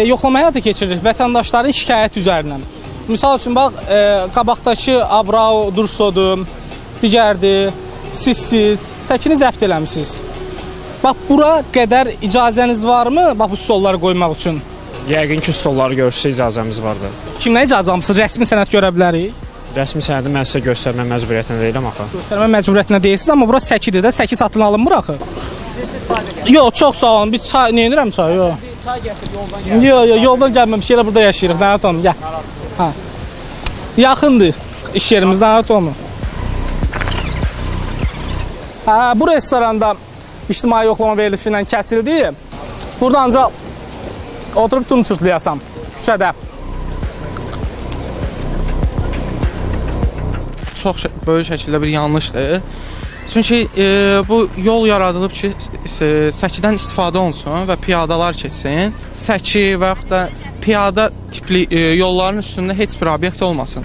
Yoxlama həyata keçiririk vətəndaşların şikayət üzərindən. Misal üçün, bax, qabaqdakı Abrao, Dursodur, digərdir, sizsiz, səkini zəbt eləmişsiniz. Bax, bura qədər icazəniz varmı, bax, bu stolları qoymaq üçün? Yəqin ki, stolları görürsə icazəmiz vardır. Kimdən icazə almışsınız? Rəsmi sənəd görə bilərik? Rəsmi sənədi mən sizə göstərmə məcburiyyətində deyiləm axı. Göstərmə məcburiyyətində deyilsiniz, amma bura səkidir də, səki satın alınmır axı. Yox, çox sağ olun. Bir çay, nə edirəm çay? Yox. Çay gətir, yoldan gəl. Yox, yoldan gəlməmiş, elə burada yaşayırıq, nəhət olun, gəl. Ha. Yaxındır iş yerimiz, nəhət olun. Bu restoranda ictimai yoxlama verilişi ilə kəsildi. Burada ancaq oturub tum çırtlayasam küçədə. Çox böyük şəkildə bir yanlışdır. Çünki bu yol yaradılıb ki, səkidən istifadə olunsun və piyadalar keçsin. Səki və yaxud da piyada tipli yolların üstündə heç bir obyekt olmasın.